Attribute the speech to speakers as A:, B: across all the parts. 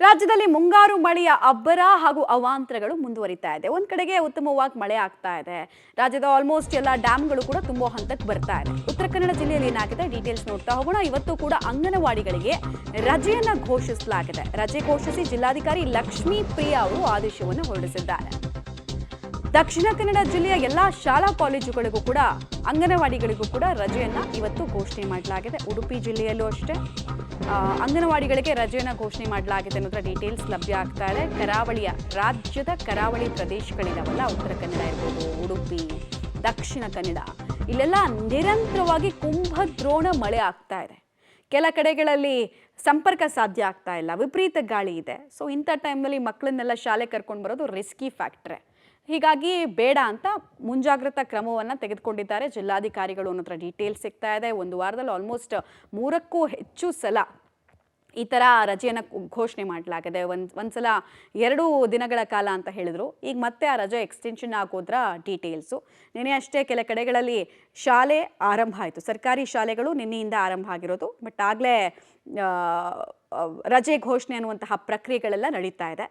A: ರಾಜ್ಯದಲ್ಲಿ ಮುಂಗಾರು ಮಳೆಯ ಅಬ್ಬರ ಹಾಗೂ ಅವಾಂತರಗಳು ಮುಂದುವರಿತಾ ಇದೆ. ಒಂದ್ ಕಡೆಗೆ ಉತ್ತಮವಾಗಿ ಮಳೆ ಆಗ್ತಾ ಇದೆ. ರಾಜ್ಯದ ಆಲ್ಮೋಸ್ಟ್ ಎಲ್ಲ ಡ್ಯಾಮ್ಗಳು ಕೂಡ ತುಂಬೋ ಹಂತಕ್ಕೆ ಬರ್ತಾ ಇದೆ. ಉತ್ತರ ಕನ್ನಡ ಜಿಲ್ಲೆಯಲ್ಲಿ ಏನಾಗಿದೆ ಡೀಟೇಲ್ಸ್ ನೋಡ್ತಾ ಹೋಗೋಣ. ಇವತ್ತು ಕೂಡ ಅಂಗನವಾಡಿಗಳಿಗೆ ರಜೆಯನ್ನ ಘೋಷಿಸಲಾಗಿದೆ. ರಜೆ ಘೋಷಿಸಿ ಜಿಲ್ಲಾಧಿಕಾರಿ ಲಕ್ಷ್ಮೀ ಪ್ರಿಯಾ ಅವರು ಆದೇಶವನ್ನು ಹೊರಡಿಸಿದ್ದಾರೆ. ದಕ್ಷಿಣ ಕನ್ನಡ ಜಿಲ್ಲೆಯ ಎಲ್ಲಾ ಶಾಲಾ ಕಾಲೇಜುಗಳಿಗೂ ಕೂಡ ಅಂಗನವಾಡಿಗಳಿಗೂ ಕೂಡ ರಜೆಯನ್ನ ಇವತ್ತು ಘೋಷಣೆ ಮಾಡಲಾಗಿದೆ. ಉಡುಪಿ ಜಿಲ್ಲೆಯಲ್ಲೂ ಅಷ್ಟೇ ಅಂಗನವಾಡಿಗಳಿಗೆ ರಜೆಯನ್ನ ಘೋಷಣೆ ಮಾಡಲಾಗಿದೆ ಅನ್ನೋದ್ರ ಡೀಟೇಲ್ಸ್ ಲಭ್ಯ ಆಗ್ತಾ ಇದೆ. ರಾಜ್ಯದ ಕರಾವಳಿ ಪ್ರದೇಶಗಳಿದಾವಲ್ಲ, ಉತ್ತರ ಕನ್ನಡ ಇರ್ಬೋದು, ಉಡುಪಿ, ದಕ್ಷಿಣ ಕನ್ನಡ, ಇಲ್ಲೆಲ್ಲ ನಿರಂತರವಾಗಿ ಕುಂಭದ್ರೋಣ ಮಳೆ ಆಗ್ತಾ ಇದೆ. ಕೆಲ ಕಡೆಗಳಲ್ಲಿ ಸಂಪರ್ಕ ಸಾಧ್ಯ ಆಗ್ತಾ ಇಲ್ಲ, ವಿಪರೀತ ಗಾಳಿ ಇದೆ. ಸೊ ಇಂಥ ಟೈಮ್ನಲ್ಲಿ ಮಕ್ಕಳನ್ನೆಲ್ಲ ಶಾಲೆ ಕರ್ಕೊಂಡು ಬರೋದು ರಿಸ್ಕಿ ಫ್ಯಾಕ್ಟ್ರೆ. ಹೀಗಾಗಿ ಬೇಡ ಅಂತ ಮುಂಜಾಗ್ರತಾ ಕ್ರಮವನ್ನು ತೆಗೆದುಕೊಂಡಿದ್ದಾರೆ ಜಿಲ್ಲಾಧಿಕಾರಿಗಳು ಅನ್ನೋದ್ರ ಡೀಟೇಲ್ಸ್ ಸಿಗ್ತಾ ಇದೆ. ಒಂದು ವಾರದಲ್ಲಿ ಆಲ್ಮೋಸ್ಟ್ 3ಕ್ಕೂ ಹೆಚ್ಚು ಸಲ ಈ ಥರ ರಜೆಯನ್ನು ಘೋಷಣೆ ಮಾಡಲಾಗಿದೆ. ಒಂದ್ಸಲ 2 ದಿನಗಳ ಕಾಲ ಅಂತ ಹೇಳಿದ್ರು. ಈಗ ಮತ್ತೆ ಆ ರಜೆ ಎಕ್ಸ್ಟೆನ್ಷನ್ ಆಗೋದ್ರ ಡೀಟೇಲ್ಸು. ನಿನ್ನೆ ಅಷ್ಟೇ ಕೆಲ ಕಡೆಗಳಲ್ಲಿ ಶಾಲೆ ಆರಂಭ ಆಯಿತು. ಸರ್ಕಾರಿ ಶಾಲೆಗಳು ನಿನ್ನೆಯಿಂದ ಆರಂಭ ಆಗಿರೋದು. ಬಟ್ ಆಗಲೇ ರಜೆ ಘೋಷಣೆ ಅನ್ನುವಂತಹ ಪ್ರಕ್ರಿಯೆಗಳೆಲ್ಲ ನಡೀತಾ ಇದೆ.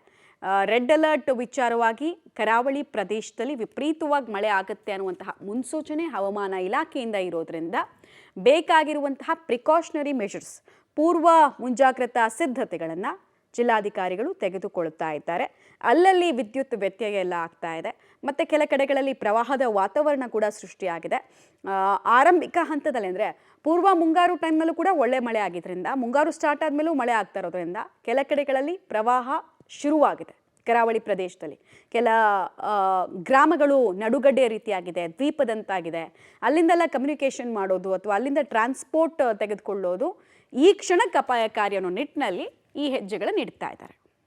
A: ರೆಡ್ ಅಲರ್ಟ್ ವಿಚಾರವಾಗಿ ಕರಾವಳಿ ಪ್ರದೇಶದಲ್ಲಿ ವಿಪರೀತವಾಗಿ ಮಳೆ ಆಗುತ್ತೆ ಅನ್ನುವಂತಹ ಮುನ್ಸೂಚನೆ ಹವಾಮಾನ ಇಲಾಖೆಯಿಂದ ಇರೋದ್ರಿಂದ ಬೇಕಾಗಿರುವಂತಹ ಪ್ರಿಕಾಷನರಿ ಮೆಷರ್ಸ್, ಪೂರ್ವ ಮುಂಜಾಗ್ರತಾ ಸಿದ್ಧತೆಗಳನ್ನು ಜಿಲ್ಲಾಧಿಕಾರಿಗಳು ತೆಗೆದುಕೊಳ್ಳುತ್ತಾ ಇದ್ದಾರೆ. ಅಲ್ಲಲ್ಲಿ ವಿದ್ಯುತ್ ವ್ಯತ್ಯಯ ಎಲ್ಲ ಆಗ್ತಾ ಇದೆ. ಮತ್ತು ಕೆಲ ಕಡೆಗಳಲ್ಲಿ ಪ್ರವಾಹದ ವಾತಾವರಣ ಕೂಡ ಸೃಷ್ಟಿಯಾಗಿದೆ. ಆರಂಭಿಕ ಹಂತದಲ್ಲಿ ಅಂದರೆ ಪೂರ್ವ ಮುಂಗಾರು ಟೈಮ್ನಲ್ಲೂ ಕೂಡ ಒಳ್ಳೆ ಮಳೆ ಆಗಿದ್ದರಿಂದ, ಮುಂಗಾರು ಸ್ಟಾರ್ಟ್ ಆದಮೇಲೂ ಮಳೆ ಆಗ್ತಾ ಇರೋದ್ರಿಂದ ಕೆಲ ಕಡೆಗಳಲ್ಲಿ ಪ್ರವಾಹ ಶುರುವಾಗಿದೆ. ಕರಾವಳಿ ಪ್ರದೇಶದಲ್ಲಿ ಕೆಲ ಗ್ರಾಮಗಳು ನಡುಗಡ್ಡೆ ರೀತಿಯಾಗಿದೆ, ದ್ವೀಪದಂತಾಗಿದೆ. ಅಲ್ಲಿಂದೆಲ್ಲ ಕಮ್ಯುನಿಕೇಷನ್ ಮಾಡೋದು ಅಥವಾ ಅಲ್ಲಿಂದ ಟ್ರಾನ್ಸ್ಪೋರ್ಟ್ ತೆಗೆದುಕೊಳ್ಳೋದು ಈ ಕ್ಷಣಕ್ಕೆ ಅಪಾಯಕಾರಿ ಅನ್ನೋ ನಿಟ್ಟಿನಲ್ಲಿ ಈ ಹೆಜ್ಜೆಗಳನ್ನು ಇಡ್ತಾ ಇದ್ದಾರೆ.